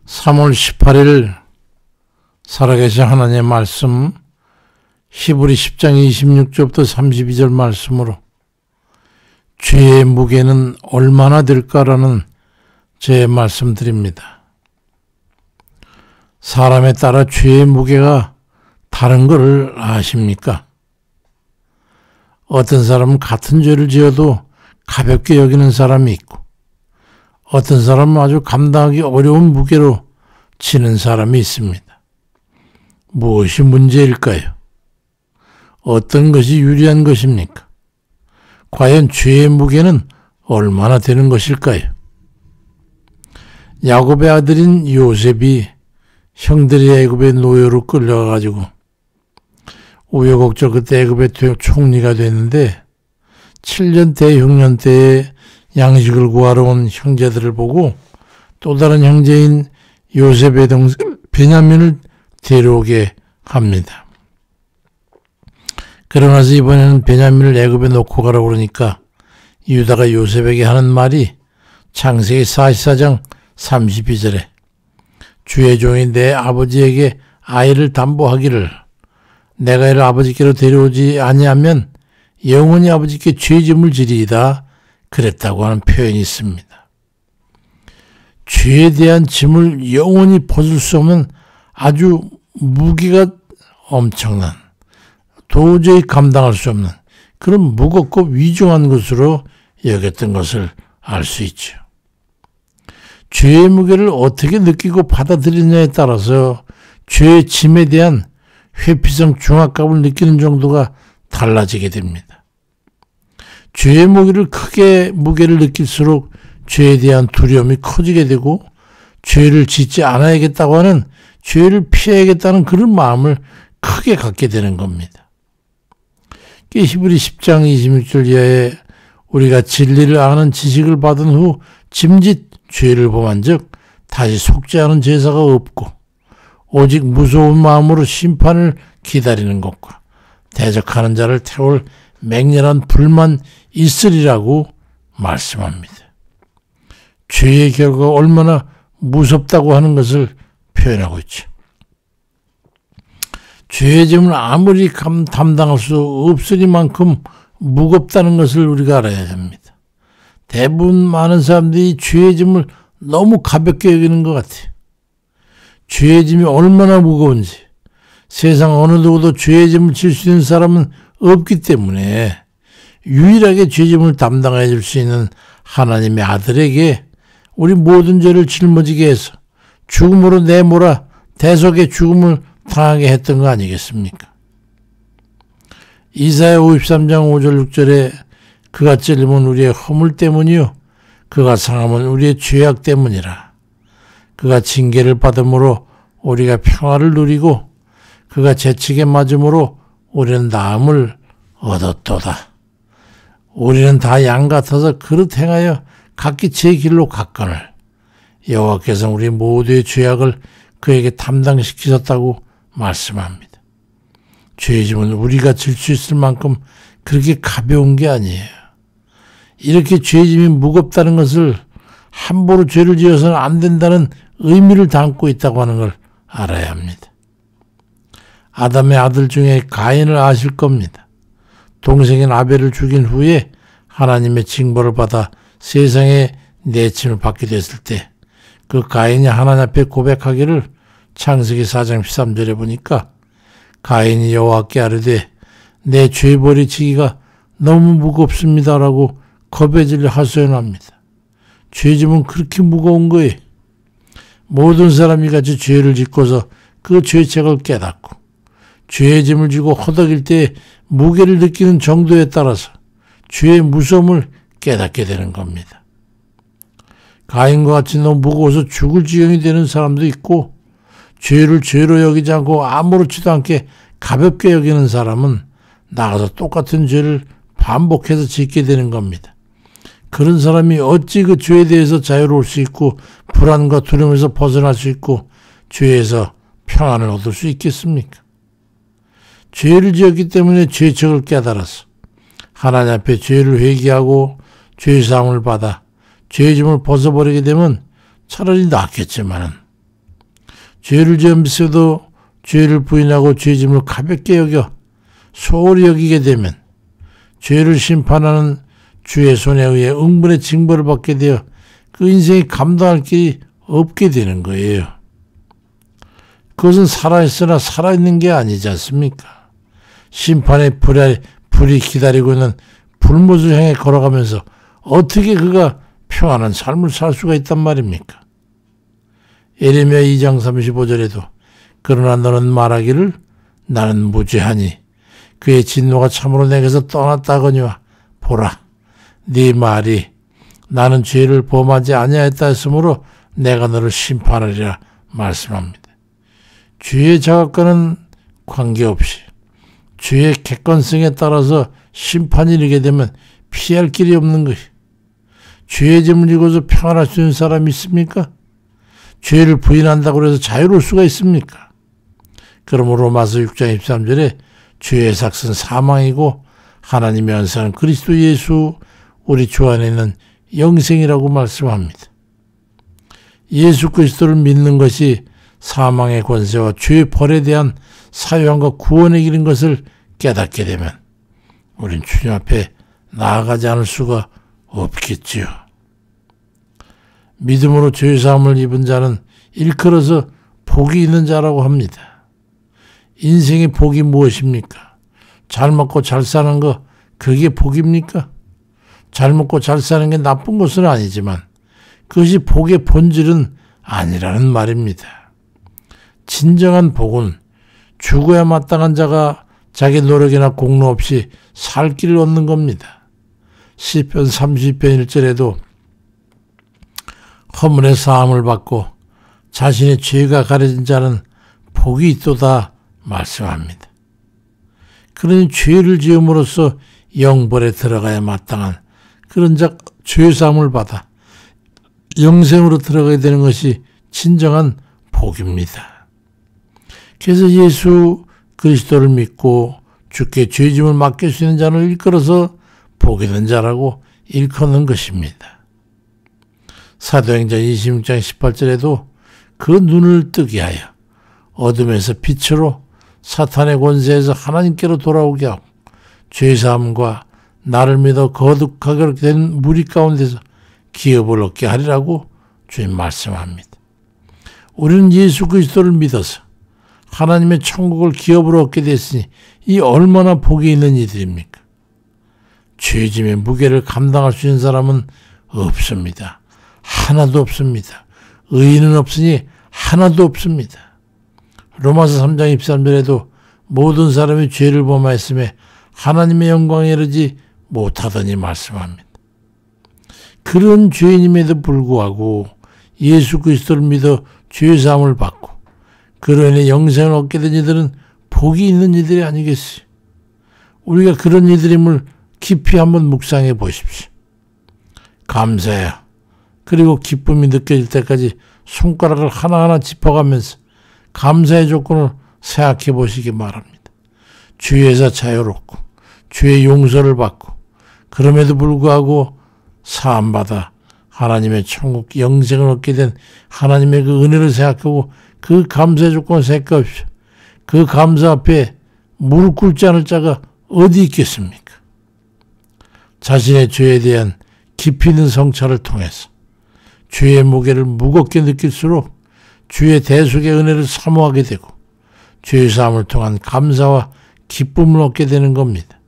3월 18일 살아계신 하나님의 말씀 히브리 10장 26절부터 32절 말씀으로 죄의 무게는 얼마나 될까라는 제 말씀드립니다. 사람에 따라 죄의 무게가 다른 것을 아십니까? 어떤 사람은 같은 죄를 지어도 가볍게 여기는 사람이 있고 어떤 사람은 아주 감당하기 어려운 무게로 지는 사람이 있습니다. 무엇이 문제일까요? 어떤 것이 유리한 것입니까? 과연 죄의 무게는 얼마나 되는 것일까요? 야곱의 아들인 요셉이 형들이 애굽의 노예로 끌려가가지고 우여곡절 그때 애굽의 총리가 됐는데 7년 대흉년 때에 양식을 구하러 온 형제들을 보고 또 다른 형제인 요셉의 동생 베냐민을 데려오게 합니다. 그러나서 이번에는 베냐민을 애굽에 놓고 가라고 그러니까 유다가 요셉에게 하는 말이 창세기 44장 32절에 주의 종이 내 아버지에게 아이를 담보하기를 내가 이를 아버지께로 데려오지 아니하면 영원히 아버지께 죄짐을 지리이다 그랬다고 하는 표현이 있습니다. 죄에 대한 짐을 영원히 벗을 수 없는 아주 무게가 엄청난 도저히 감당할 수 없는 그런 무겁고 위중한 것으로 여겼던 것을 알 수 있죠. 죄의 무게를 어떻게 느끼고 받아들이냐에 따라서 죄의 짐에 대한 회피성 중압감을 느끼는 정도가 달라지게 됩니다. 죄의 무게를 느낄수록 죄에 대한 두려움이 커지게 되고 죄를 짓지 않아야겠다고 하는 죄를 피해야겠다는 그런 마음을 크게 갖게 되는 겁니다. 히브리 10장 26절 이하에 우리가 진리를 아는 지식을 받은 후 짐짓 죄를 범한 즉 다시 속지 않은 제사가 없고 오직 무서운 마음으로 심판을 기다리는 것과 대적하는 자를 태울 맹렬한 불만 있으리라고 말씀합니다. 죄의 결과가 얼마나 무섭다고 하는 것을 표현하고 있죠. 죄의 짐을 아무리 담당할 수 없으리만큼 무겁다는 것을 우리가 알아야 합니다. 대부분 많은 사람들이 죄의 짐을 너무 가볍게 여기는 것 같아요. 죄의 짐이 얼마나 무거운지 세상 어느 누구도 죄의 짐을 질 수 있는 사람은 없기 때문에 유일하게 죄짐을 담당해 줄 수 있는 하나님의 아들에게 우리 모든 죄를 짊어지게 해서 죽음으로 내몰아 대속의 죽음을 당하게 했던 거 아니겠습니까? 이사야 53장 5절 6절에 그가 찔림은 우리의 허물 때문이요 그가 상함은 우리의 죄악 때문이라. 그가 징계를 받음으로 우리가 평화를 누리고 그가 재치게 맞음으로 우리는 나음을 얻었도다. 우리는 다 양 같아서 그릇 행하여 각기 제 길로 갔거늘 여호와께서 우리 모두의 죄악을 그에게 담당시키셨다고 말씀합니다. 죄의 짐은 우리가 질 수 있을 만큼 그렇게 가벼운 게 아니에요. 이렇게 죄의 짐이 무겁다는 것을 함부로 죄를 지어서는 안 된다는 의미를 담고 있다고 하는 걸 알아야 합니다. 아담의 아들 중에 가인을 아실 겁니다. 동생인 아벨을 죽인 후에 하나님의 징벌을 받아 세상에 내침을 받게 됐을 때 그 가인이 하나님 앞에 고백하기를 창세기 4장 13절에 보니까 가인이 여호와께 아뢰되 내 죄벌이 지기가 너무 무겁습니다라고 겁에질려 하소연합니다. 죄짐은 그렇게 무거운 거예요. 모든 사람이 같이 죄를 짓고서 그 죄책을 깨닫고 죄의 짐을 지고 허덕일 때 무게를 느끼는 정도에 따라서 죄의 무서움을 깨닫게 되는 겁니다. 가인과 같이 너무 무거워서 죽을 지경이 되는 사람도 있고 죄를 죄로 여기지 않고 아무렇지도 않게 가볍게 여기는 사람은 나가서 똑같은 죄를 반복해서 짓게 되는 겁니다. 그런 사람이 어찌 그 죄에 대해서 자유로울 수 있고 불안과 두려움에서 벗어날 수 있고 죄에서 평안을 얻을 수 있겠습니까? 죄를 지었기 때문에 죄책을 깨달아서 하나님 앞에 죄를 회개하고 죄사함을 받아 죄짐을 벗어버리게 되면 차라리 낫겠지만은 죄를 지으면서도 죄를 부인하고 죄짐을 가볍게 여겨 소홀히 여기게 되면 죄를 심판하는 주의 손에 의해 응분의 징벌을 받게 되어 그 인생이 감당할 길이 없게 되는 거예요. 그것은 살아있으나 살아있는 게 아니지 않습니까? 심판의 불이 기다리고 있는 불못을 향해 걸어가면서 어떻게 그가 평안한 삶을 살 수가 있단 말입니까? 예레미야 2장 35절에도 그러나 너는 말하기를 나는 무죄하니 그의 진노가 참으로 내게서 떠났다거니와 보라 네 말이 나는 죄를 범하지 아니하였다 했으므로 내가 너를 심판하리라 말씀합니다. 죄의 자각과는 관계없이 죄의 객관성에 따라서 심판이 이르게 되면 피할 길이 없는 것이 죄의 짐을 지고서 평안할 수 있는 사람이 있습니까? 죄를 부인한다고 해서 자유로울 수가 있습니까? 그러므로 로마서 6장 23절에 죄의 삭은 사망이고 하나님의恩사는 그리스도 예수 우리 주 안에 있는 영생이라고 말씀합니다. 예수 그리스도를 믿는 것이 사망의 권세와 죄의 벌에 대한 사유함과 구원의 길인 것을 깨닫게 되면 우린 주님 앞에 나아가지 않을 수가 없겠지요. 믿음으로 죄사함을 입은 자는 일컬어서 복이 있는 자라고 합니다. 인생의 복이 무엇입니까? 잘 먹고 잘 사는 거 그게 복입니까? 잘 먹고 잘 사는 게 나쁜 것은 아니지만 그것이 복의 본질은 아니라는 말입니다. 진정한 복은 죽어야 마땅한 자가 자기 노력이나 공로 없이 살 길을 얻는 겁니다. 시편 30편 1절에도 허물의 사함을 받고 자신의 죄가 가려진 자는 복이 있도다 말씀합니다. 그러니 죄를 지음으로써 영벌에 들어가야 마땅한 그런 자 죄사함을 받아 영생으로 들어가게 되는 것이 진정한 복입니다. 그래서 예수 그리스도를 믿고 주께 죄짐을 맡길 수 있는 자는 일컬어서 복이 있는 자라고 일컫는 것입니다. 사도행전 26장 18절에도 그 눈을 뜨게 하여 어둠에서 빛으로 사탄의 권세에서 하나님께로 돌아오게 하고 죄사함과 나를 믿어 거룩하게 된 무리 가운데서 기업을 얻게 하리라고 주님 말씀합니다. 우리는 예수 그리스도를 믿어서 하나님의 천국을 기업으로 얻게 됐으니 이 얼마나 복이 있는 이들입니까? 죄짐의 무게를 감당할 수 있는 사람은 없습니다. 하나도 없습니다. 의인은 없으니 하나도 없습니다. 로마서 3장 23절에도 모든 사람이 죄를 범하였음에 하나님의 영광에 이르지 못하더니 말씀합니다. 그런 죄인임에도 불구하고 예수 그리스도를 믿어 죄사함을 받고 그로 인해 영생을 얻게 된 이들은 복이 있는 이들이 아니겠어요. 우리가 그런 이들임을 깊이 한번 묵상해 보십시오. 감사해요. 그리고 기쁨이 느껴질 때까지 손가락을 하나하나 짚어가면서 감사의 조건을 생각해 보시기 바랍니다. 죄에서 자유롭고 죄의 용서를 받고 그럼에도 불구하고 사함받아 하나님의 천국 영생을 얻게 된 하나님의 그 은혜를 생각하고 그 감사의 조건을 생각하십시오. 그 감사 앞에 무릎 꿇지 않을 자가 어디 있겠습니까? 자신의 죄에 대한 깊이 있는 성찰을 통해서 죄의 무게를 무겁게 느낄수록 주의 대속의 은혜를 사모하게 되고 죄사함을 통한 감사와 기쁨을 얻게 되는 겁니다.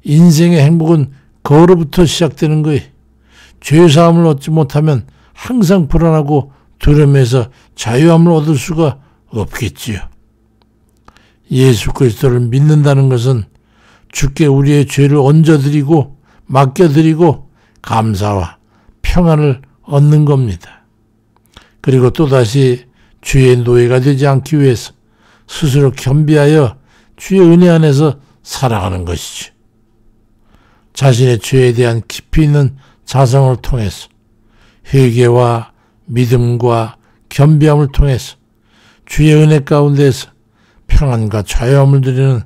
인생의 행복은 거로부터 시작되는 거예요. 죄사함을 얻지 못하면 항상 불안하고 두려움에서 자유함을 얻을 수가 없겠지요. 예수 그리스도를 믿는다는 것은 주께 우리의 죄를 얹어드리고 맡겨드리고 감사와 평안을 얻는 겁니다. 그리고 또다시 주의 노예가 되지 않기 위해서 스스로 겸비하여 주의 은혜 안에서 살아가는 것이죠. 자신의 죄에 대한 깊이 있는 자성을 통해서 회개와 믿음과 겸비함을 통해서 주의 은혜 가운데서 평안과 자유함을 누리는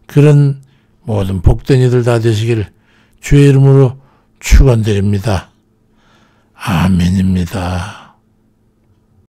그런 모든 복된 이들 다 되시기를 주의 이름으로 축원드립니다. 아멘입니다.